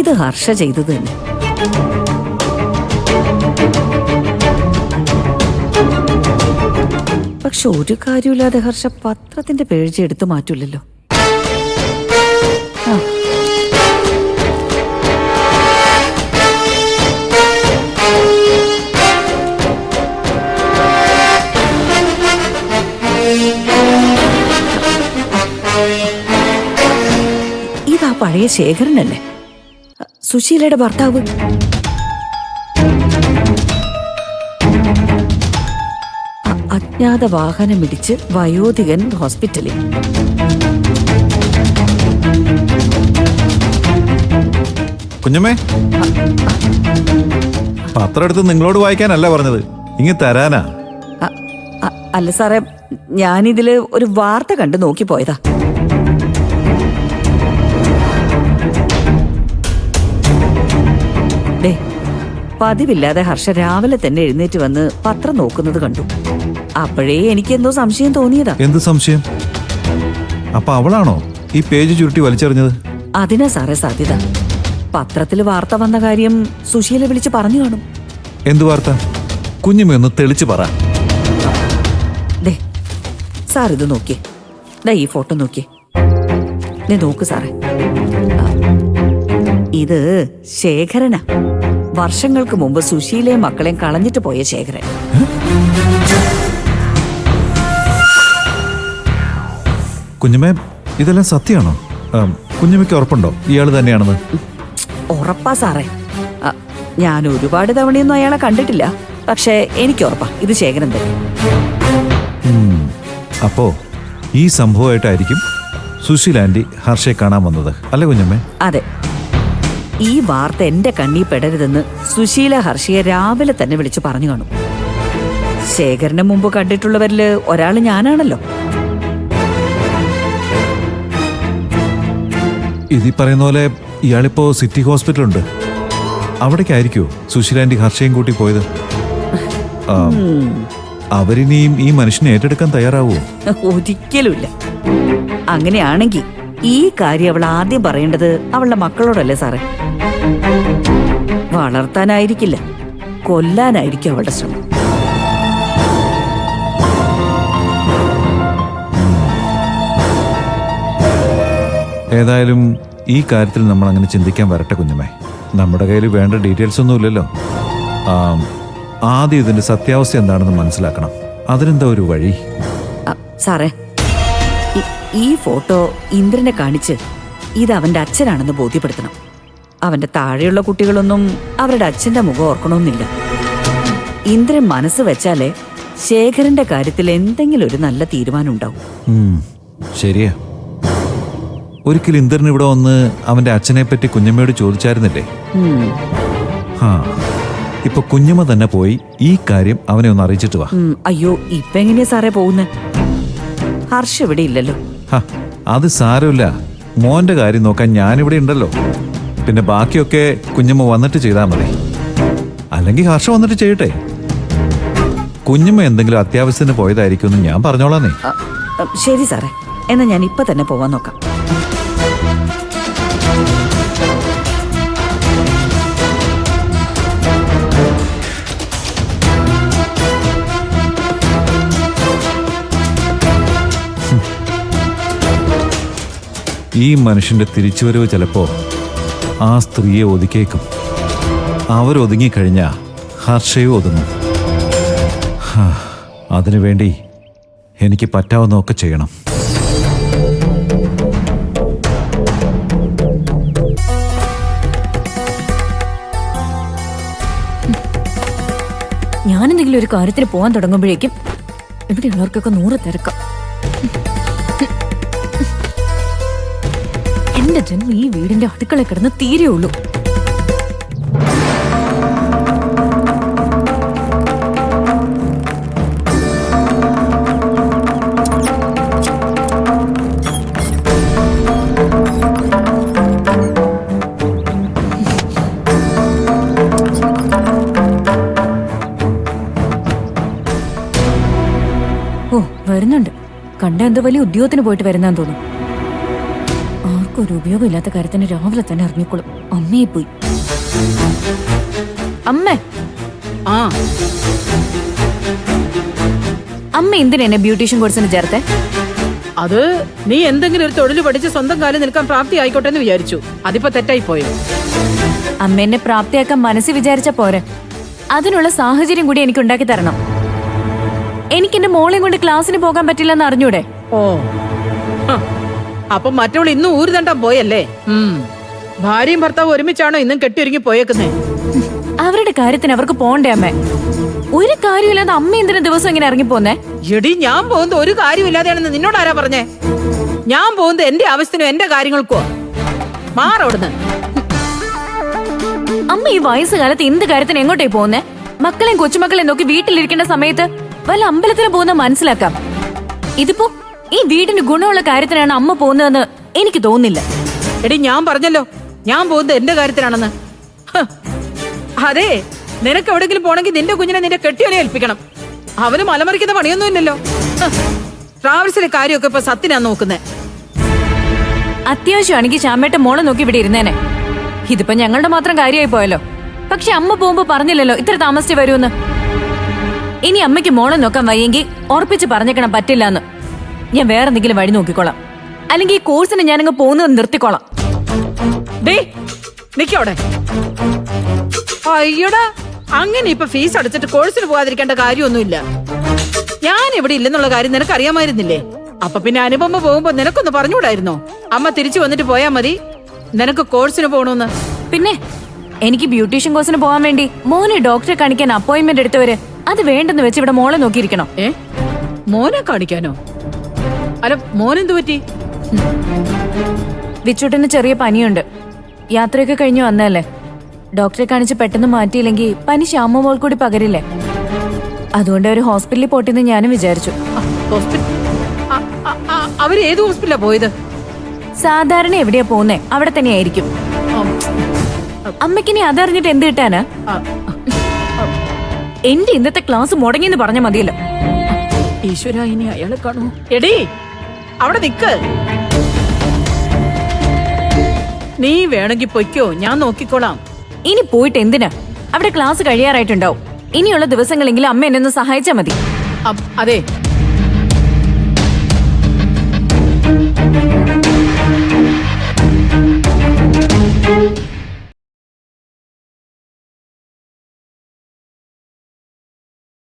അത് ഹർഷ ചെയ്തത് തന്നെ. പക്ഷെ ഒരു കാര്യമില്ലാതെ ഹർഷ പത്രത്തിന്റെ പേഴ്ച എടുത്തു മാറ്റൂലല്ലോ. ഇതാ പഴയ ശേഖരനല്ലേ, സുശീലയുടെ ഭർത്താവ്. അജ്ഞാത വാഹനമിടിച്ച് വയോധികൻ ഹോസ്പിറ്റലിൽ. കുഞ്ഞമ്മേ, പത്രം എടുത്ത് നിങ്ങളോട് വായിക്കാനല്ല പറഞ്ഞത്, ഇങ്ങ് തരാനാ. അല്ല സാറേ, ഞാനിതില് ഒരു വാർത്ത കണ്ടു നോക്കി പോയതാ. ദേ, പതിവില്ലാതെ ഹർഷ രാവിലെ തന്നെ എഴുന്നേറ്റ് വന്ന് പത്രം നോക്കുന്നത് കണ്ടു. അപ്പോഴേ എനിക്ക് എന്തോ സംശയം തോന്നിയതാ. എന്ത് സംശയം? അപ്പൊ അവളാണോ ഈ പേജ് ചുരുട്ടി വലിച്ചെറിഞ്ഞത്? അതിനാ സാറേ സാധ്യത. പത്രത്തിൽ വാർത്ത വന്ന കാര്യം സുശീല വിളിച്ച് പറഞ്ഞു കാണും. എന്ത് വാർത്ത? കുഞ്ഞുമൊന്ന് തെളിച്ചു പറ. ദേ സാർ ഇത് നോക്കിയേ, ദാ ഈ ഫോട്ടോ നോക്കിയേ. ദേ നോക്ക് സാറേ, ഇത് ശേഖരനാ. വർഷങ്ങൾക്ക് മുമ്പ് സുശീലയും മക്കളെയും കളഞ്ഞിട്ട് പോയ ശേഖരൻ. കുഞ്ഞുമേ, ഇതെല്ലാം സത്യമാണോ? കുഞ്ഞുമയ്ക്ക് ഉറപ്പുണ്ടോ ഇയാള് തന്നെയാണെന്ന്? ഉറപ്പാ സാറേ. ഞാൻ ഒരുപാട് തവണയൊന്നും അയാളെ കണ്ടിട്ടില്ല, പക്ഷെ എനിക്ക് ഉറപ്പാ ഇത് ശേഖരൻ തന്നെ. അപ്പോ ഈ സംഭവമായിട്ടായിരിക്കും സുശീല ആന്റി ഹർഷയെ കാണാൻ വന്നത് അല്ലേ കുഞ്ഞമ്മേ? അതെ. ഈ വാർത്ത എന്റെ കണ്ണീ പെടരുതെന്ന് സുശീല ഹർഷയെ രാവിലെ തന്നെ വിളിച്ചു പറഞ്ഞു കാണും. ശേഖരന് മുമ്പ് കണ്ടിട്ടുള്ളവരില് ഒരാള് ഞാനാണല്ലോ. ഇതീ പറയുന്ന പോലെ ഇയാളിപ്പോ സിറ്റി ഹോസ്പിറ്റലുണ്ട്, അവിടേക്കായിരിക്കുമോ സുശീല ആന്റി ഹർഷയും കൂട്ടി പോയത്? അവരിനിയും ഈ മനുഷ്യനെ ഏറ്റെടുക്കാൻ തയ്യാറാവുമോ? ഒരിക്കലുമില്ല. അങ്ങനെയാണെങ്കിൽ ഈ കാര്യം അവൾ ആദ്യം പറയേണ്ടത് അവളുടെ മക്കളോടല്ലേ സാറേ? വളർത്താനായിരിക്കില്ല, കൊല്ലാനായിരിക്കും അവളുടെ ശ്രമം. ഏതായാലും ഈ കാര്യത്തിൽ നമ്മൾ അങ്ങനെ ചിന്തിക്കാൻ വരട്ടെ കുഞ്ഞമ്മേ. നമ്മുടെ കയ്യിൽ വേണ്ട ഡീറ്റെയിൽസ് ഒന്നുമില്ലല്ലോ. ആദ്യം ഇതിന്റെ സത്യാവസ്ഥ എന്താണെന്ന് മനസ്സിലാക്കണം. അതിനെന്താ ഒരു വഴി? സാറേ, ഈ ഫോട്ടോ ഇന്ദ്രനെ കാണിച്ച് ഇത് അവന്റെ അച്ഛനാണെന്ന് ബോധ്യപ്പെടുത്തണം. അവന്റെ താഴെയുള്ള കുട്ടികളൊന്നും അവരുടെ അച്ഛന്റെ മുഖം ഓർക്കണമെന്നില്ല. ഇന്ദ്രൻ മനസ്സ് വെച്ചാലേ ശേഖരന്റെ കാര്യത്തിൽ എന്തെങ്കിലും ഒരു നല്ല തീരുമാനം ഉണ്ടാവും. ശരിയാ. ഒരിക്കൽ ഇന്ദ്രൻ ഇവിടെ വന്ന് അവന്റെ അച്ഛനെ പറ്റി കുഞ്ഞമ്മയോട് ചോദിച്ചായിരുന്നില്ലേ? ഇപ്പൊ കുഞ്ഞമ്മ തന്നെ പോയി ഈ കാര്യം അവനെ ഒന്ന് അറിയിച്ചിട്ട് വാ. അയ്യോ, ഇപ്പൊ എങ്ങനെയാ സാറേ പോകുന്നേ? ഹർഷ ഇവിടെ ഇല്ലല്ലോ. അത് സാരമില്ല, മോന്റെ കാര്യം നോക്കാൻ ഞാനിവിടെ ഉണ്ടല്ലോ. പിന്നെ ബാക്കിയൊക്കെ കുഞ്ഞമ്മ വന്നിട്ട് ചെയ്താൽ മതി. അല്ലെങ്കിൽ ഹർഷ വന്നിട്ട് ചെയ്യട്ടെ. കുഞ്ഞമ്മ എന്തെങ്കിലും അത്യാവശ്യത്തിന് പോയതായിരിക്കും ഞാൻ പറഞ്ഞോളാന്നേ. ശരി സാറേ, എന്നാ ഞാൻ ഇപ്പൊ തന്നെ പോവാൻ നോക്കാം. ഈ മനുഷ്യന്റെ തിരിച്ചുവരവ് ചിലപ്പോ ആ സ്ത്രീയെ ഒതുക്കിയേക്കും. അവരൊതുങ്ങിക്കഴിഞ്ഞാ ഹർഷയും ഒതുങ്ങും. അതിനുവേണ്ടി എനിക്ക് പറ്റാവുന്നതൊക്കെ ചെയ്യണം. ഞാനെന്തെങ്കിലും ഒരു കാര്യത്തിന് പോകാൻ തുടങ്ങുമ്പോഴേക്കും ഇവിടെയുള്ളവർക്കൊക്കെ 100 തിരക്കാം. എന്റെ ജന്മം ഈ വീടിന്റെ അടുക്കള കിടന്ന് തീരെയുള്ളൂ. ഓ, വരുന്നുണ്ട്. കണ്ട എന്തോ വലിയ ഉദ്യോഗത്തിന് പോയിട്ട് വരുന്നാന്ന് തോന്നുന്നു. ഒരു ഉപയോഗമില്ലാത്ത കാര്യത്തിന് രാവിലെ തന്നെ ഇറങ്ങിക്കോളും. അമ്മയെ പോയി. അമ്മേ, ആ അമ്മ എന്തിനാ എന്നെ ബ്യൂട്ടീഷ്യൻ കോഴ്സിന് ചേർത്തേ? അത് നീ എന്തെങ്കിലും ഒരു തൊഴിൽ പഠിച്ച് സ്വന്തം കാലിൽ നിൽക്കാൻ പ്രാപ്തി ആയിക്കോട്ടെ എന്ന് വിചാരിച്ചു. അതിപ്പോ തെറ്റായി പോയോ? അമ്മ എന്നെ പ്രാപ്തിയാക്കാൻ മനസ്സിൽ വിചാരിച്ച പോരെ, അതിനുള്ള സാഹചര്യം കൂടി എനിക്ക് ഉണ്ടാക്കി തരണം. എനിക്ക് എന്റെ മോളെയും കൊണ്ട് ക്ലാസ്സിന് പോകാൻ പറ്റില്ലെന്ന് അറിഞ്ഞൂടെ? ഓ ഹ, അപ്പൊ മറ്റവൾ ഇന്നും ഊരുതണ്ടാൻ പോയല്ലേ? ഭാര്യയും ഭർത്താവും ഒരുമിച്ചാണോ ഇന്നും കെട്ടിയൊരുങ്ങി പോയേക്കുന്നേ? അവരുടെ കാര്യത്തിന് അവർക്ക് പോണ്ടേ അമ്മേ? ഒരു കാര്യമില്ലാതെ അമ്മ എന്തിനാ ദിവസം ഇങ്ങനെ ഇറങ്ങിപ്പോന്നേ? എടി, ഞാൻ പോകുന്നത് ഒരു കാര്യമില്ലാതെയാണെന്ന് നിന്നോട് ആരാ പറഞ്ഞേ? ഞാൻ പോകുന്നത് എന്റെ ആവശ്യത്തിനും എന്റെ കാര്യങ്ങൾക്കോ. മാറവിടുന്ന്. അമ്മ ഈ വയസ്സുകാലത്ത് എന്ത് കാര്യത്തിന് എങ്ങോട്ടേ പോകുന്നേ? മക്കളെയും കൊച്ചുമക്കളെയും നോക്കി വീട്ടിലിരിക്കേണ്ട സമയത്ത് വല്ല അമ്പലത്തിന് പോകുന്ന മനസ്സിലാക്കാം. ഇതിപ്പോ ഈ വീടിന് ഗുണമുള്ള കാര്യത്തിനാണ് അമ്മ പോകുന്നതെന്ന് എനിക്ക് തോന്നുന്നില്ല. എടി, ഞാൻ പറഞ്ഞല്ലോ ഞാൻ പോകുന്നത് എന്റെ കാര്യത്തിനാണെന്ന്. ഹ്, അതെ, നിനക്ക് എവിടെങ്കിലും പോണെങ്കിൽ നിന്റെ കുഞ്ഞിനെ നിന്റെ കെട്ടിയോനെ ഏൽപ്പിക്കണം. അവന് മലമറിക്കുന്ന പണിയൊന്നുമില്ലല്ലോ. ട്രാവൽസിലെ കാര്യമൊക്കെ ഇപ്പൊ സത്യനാ നോക്കുന്നേ. അത്യാവശ്യമാണെങ്കിൽ ചാമ്മേട്ട മോളെ നോക്കി ഇവിടെ ഇരുന്നേനെ. ഇതിപ്പോ ഞങ്ങളുടെ മാത്രം കാര്യമായി പോയല്ലോ. പക്ഷെ അമ്മ പോകുമ്പോ പറഞ്ഞില്ലല്ലോ ഇത്ര താമസിച്ച് വരുമെന്ന്. ഇനി അമ്മയ്ക്ക് മോളെ നോക്കാൻ വയ്യെങ്കിൽ ഉറപ്പിച്ച് പറഞ്ഞേക്കണം പറ്റില്ല. ഞാൻ വേറെ എന്തെങ്കിലും വഴി നോക്കിക്കോളാം. അല്ലെങ്കിൽ ഈ കോഴ്സിന് ഞാനങ്ങ് പോകുന്നത് നിർത്തിക്കോളാം. ഡേ, നിക്കവിടെ. അയ്യോടാ, അങ്ങനെ ഇപ്പൊ ഫീസ് അടച്ചിട്ട് കോഴ്സിന് പോകാതിരിക്കേണ്ട കാര്യമൊന്നുമില്ല. ഞാൻ ഇവിടെ ഇല്ലെന്നുള്ള കാര്യം നിനക്ക് അറിയാമായിരുന്നില്ലേ? അപ്പൊ പിന്നെ അനുപമ പോകുമ്പോ നിനക്കൊന്ന് പറഞ്ഞുകൂടായിരുന്നോ? അമ്മ തിരിച്ചു വന്നിട്ട് പോയാ മതി, നിനക്ക് കോഴ്സിന് പോകണമെന്ന്. പിന്നെ എനിക്ക് ബ്യൂട്ടീഷ്യൻ കോഴ്സിന് പോകാൻ വേണ്ടി മോനെ ഡോക്ടറെ കാണിക്കാൻ അപ്പോയിന്റ്മെന്റ് എടുത്തവര് അത് വേണ്ടെന്ന് വെച്ച് ഇവിടെ മോളെ നോക്കിയിരിക്കണോ? മോനെ കാണിക്കാനോ? അല്ല, മോനെന്തു പറ്റി? വിച്ചൂട്ടിന് ചെറിയ പനിയുണ്ട്. യാത്രയൊക്കെ കഴിഞ്ഞു വന്നതല്ലേ. ഡോക്ടറെ കാണിച്ച് പെട്ടെന്ന് മാറ്റിയില്ലെങ്കിൽ പനി ശ്യാമ മോൾ കൂടി പകരില്ലേ. അതുകൊണ്ട് ഒരു ഹോസ്പിറ്റലിൽ പോട്ടെന്ന് ഞാനും വിചാരിച്ചു. അവര് ഏത് ഹോസ്പിറ്റലാ പോയത്? സാധാരണ എവിടെയാ പോകുന്നേ അവിടെ തന്നെയായിരിക്കും. അമ്മയ്ക്കിനി അതറിഞ്ഞിട്ട് എന്ത് കിട്ടാനാ? എന്റെ ഇന്നത്തെ ക്ലാസ് മുടങ്ങിയെന്ന് പറഞ്ഞ മതിയല്ലോ. ഈശ്വര, ഇനി അയാളെ കാണൂ. എടി, അവിടെ നിക്ക്. നീ വേണമെങ്കിൽ പൊയ്ക്കോ, ഞാൻ നോക്കിക്കോളാം. ഇനി പോയിട്ട് എന്തിനാ? അവിടെ ക്ലാസ് കഴിയാറായിട്ടുണ്ടാവും. ഇനിയുള്ള ദിവസങ്ങളെങ്കിലും അമ്മ എന്നെ ഒന്ന് സഹായിച്ചാ മതി. അതെ,